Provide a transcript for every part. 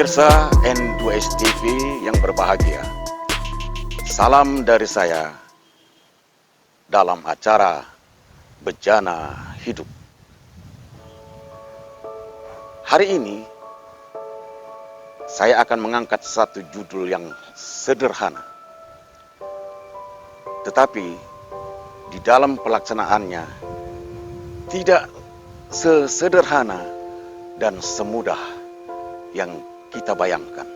Pemirsa N2S TV yang berbahagia, salam dari saya dalam acara Bejana Hidup. Hari ini saya akan mengangkat satu judul yang sederhana, tetapi di dalam pelaksanaannya tidak sesederhana dan semudah yang kita bayangkan.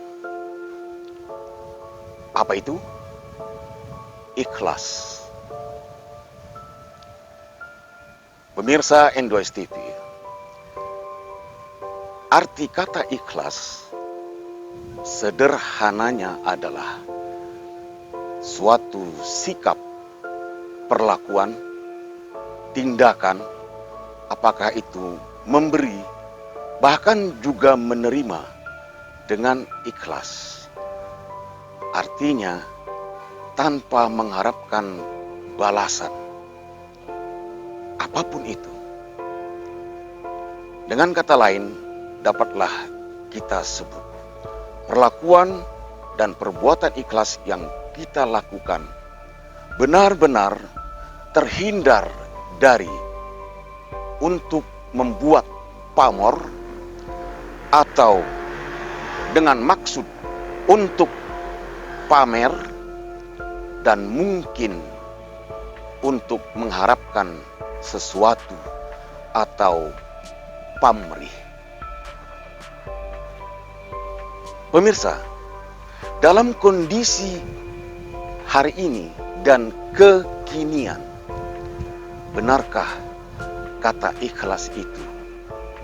Apa itu? Ikhlas. Pemirsa N2S TV, arti kata ikhlas sederhananya adalah suatu sikap, perlakuan, tindakan, apakah itu memberi, bahkan juga menerima dengan ikhlas. Artinya tanpa mengharapkan balasan apapun itu. Dengan kata lain, dapatlah kita sebut perlakuan dan perbuatan ikhlas yang kita lakukan benar-benar terhindar dari untuk membuat pamor atau dengan maksud untuk pamer dan mungkin untuk mengharapkan sesuatu atau pamrih. Pemirsa, dalam kondisi hari ini dan kekinian, benarkah kata ikhlas itu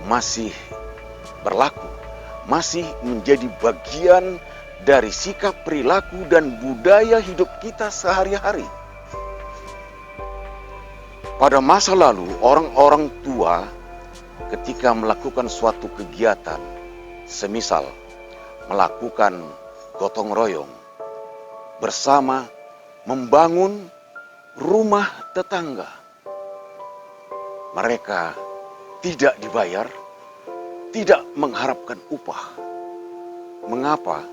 masih berlaku, masih menjadi bagian dari sikap, perilaku, dan budaya hidup kita sehari-hari? Pada masa lalu, orang-orang tua ketika melakukan suatu kegiatan, semisal melakukan gotong royong bersama membangun rumah tetangga, mereka tidak dibayar, tidak mengharapkan upah. Mengapa?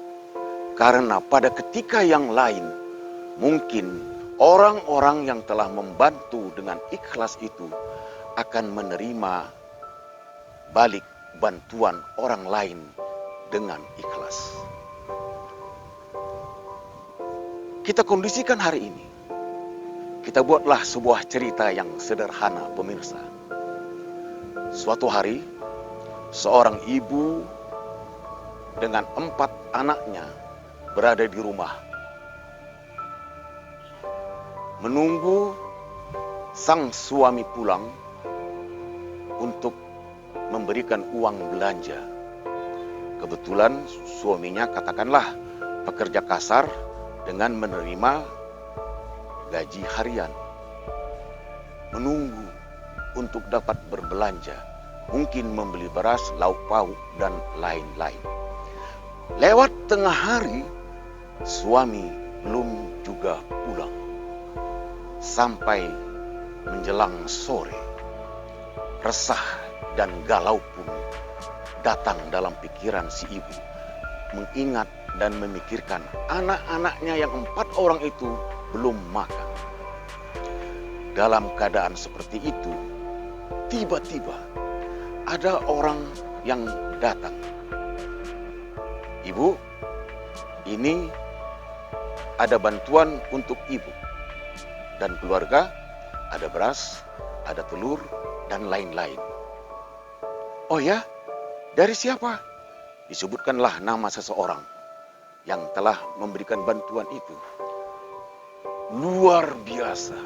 Karena pada ketika yang lain, mungkin orang-orang yang telah membantu dengan ikhlas itu akan menerima balik bantuan orang lain dengan ikhlas. Kita kondisikan hari ini. Kita buatlah sebuah cerita yang sederhana, pemirsa. Suatu hari, seorang ibu dengan 4 anaknya berada di rumah, menunggu sang suami pulang untuk memberikan uang belanja. Kebetulan suaminya katakanlah pekerja kasar dengan menerima gaji harian. Menunggu untuk dapat berbelanja, mungkin membeli beras, lauk pauk, dan lain-lain. Lewat tengah hari, suami belum juga pulang. Sampai menjelang sore, resah dan galau pun datang dalam pikiran si ibu. Mengingat dan memikirkan anak-anaknya yang 4 orang itu belum makan. Dalam keadaan seperti itu, tiba-tiba ada orang yang datang. Ibu, ini ada bantuan untuk ibu dan keluarga, ada beras, ada telur, dan lain-lain. Oh ya, dari siapa? Disebutkanlah nama seseorang yang telah memberikan bantuan itu. Luar biasa.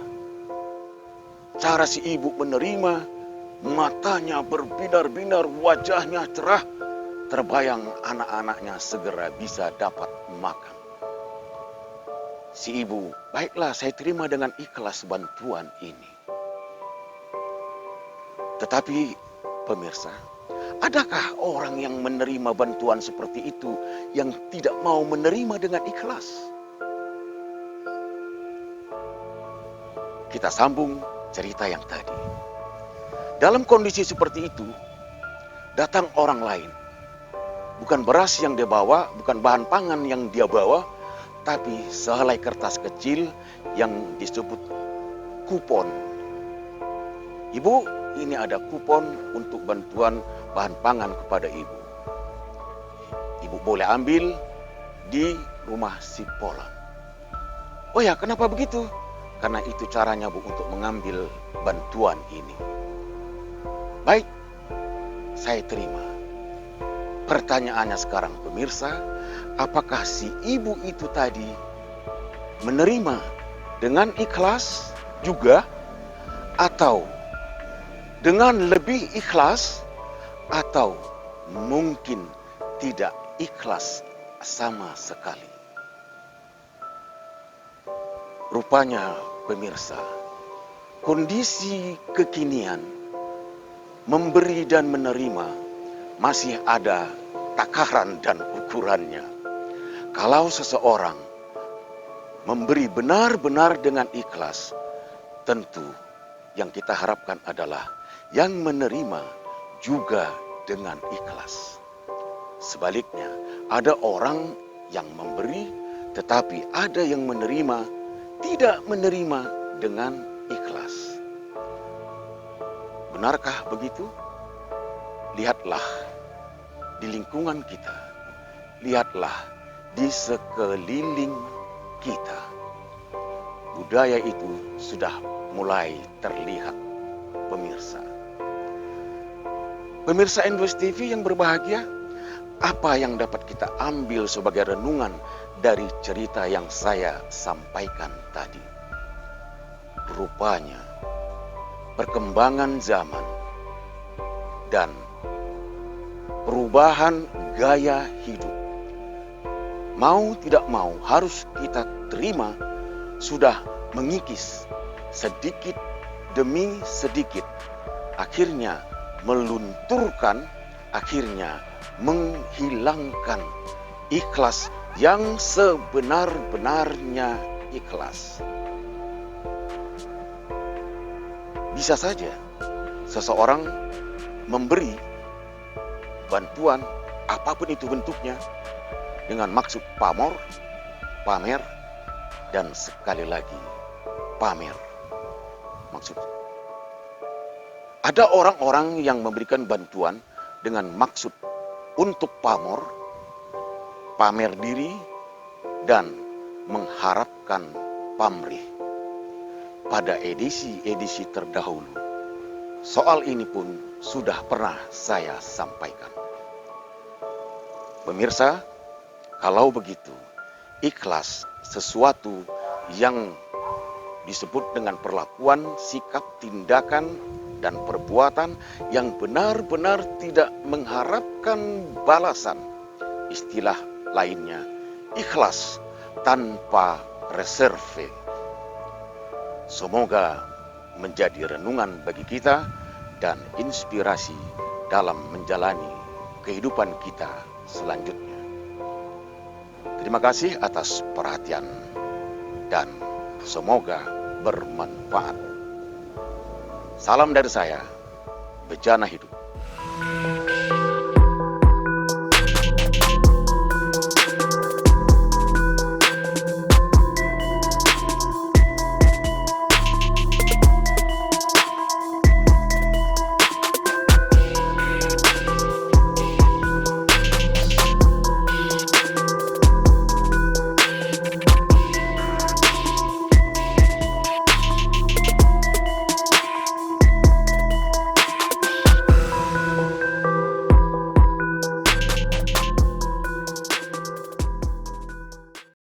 Cara si ibu menerima, matanya berbinar-binar, wajahnya cerah, terbayang anak-anaknya segera bisa dapat makan. Si ibu, baiklah saya terima dengan ikhlas bantuan ini. Tetapi pemirsa, adakah orang yang menerima bantuan seperti itu yang tidak mau menerima dengan ikhlas? Kita sambung cerita yang tadi. Dalam kondisi seperti itu, datang orang lain bukan beras yang dia bawa, bukan bahan pangan yang dia bawa, tapi sehelai kertas kecil yang disebut kupon. Ibu, ini ada kupon untuk bantuan bahan pangan kepada ibu. Ibu boleh ambil di rumah si Polan. Oh ya, kenapa begitu? Karena itu caranya Bu untuk mengambil bantuan ini. Baik, saya terima. Pertanyaannya sekarang pemirsa, apakah si ibu itu tadi menerima dengan ikhlas juga, atau dengan lebih ikhlas, atau mungkin tidak ikhlas sama sekali? Rupanya pemirsa, kondisi kekinian memberi dan menerima masih ada takaran dan ukurannya. Kalau seseorang memberi benar-benar dengan ikhlas, tentu yang kita harapkan adalah yang menerima juga dengan ikhlas. Sebaliknya, ada orang yang memberi, tetapi ada yang menerima, tidak menerima dengan ikhlas. Benarkah begitu? Lihatlah di lingkungan kita, lihatlah di sekeliling kita. Budaya itu sudah mulai terlihat, pemirsa. Pemirsa NWS TV yang berbahagia, apa yang dapat kita ambil sebagai renungan dari cerita yang saya sampaikan tadi? Rupanya, perkembangan zaman dan perubahan gaya hidup, mau tidak mau harus kita terima, sudah mengikis sedikit demi sedikit, akhirnya melunturkan, akhirnya menghilangkan ikhlas yang sebenar-benarnya ikhlas. Bisa saja seseorang memberi bantuan apapun itu bentuknya dengan maksud pamor, pamer, dan sekali lagi pamer. Maksudnya, ada orang-orang yang memberikan bantuan dengan maksud untuk pamor, pamer diri, dan mengharapkan pamrih. Pada edisi-edisi terdahulu, soal ini pun sudah pernah saya sampaikan. Pemirsa, kalau begitu, ikhlas sesuatu yang disebut dengan perlakuan, sikap, tindakan, dan perbuatan yang benar-benar tidak mengharapkan balasan. Istilah lainnya, ikhlas tanpa reserve. Semoga menjadi renungan bagi kita dan inspirasi dalam menjalani kehidupan kita selanjutnya. Terima kasih atas perhatian dan semoga bermanfaat. Salam dari saya, Bejana Hidup.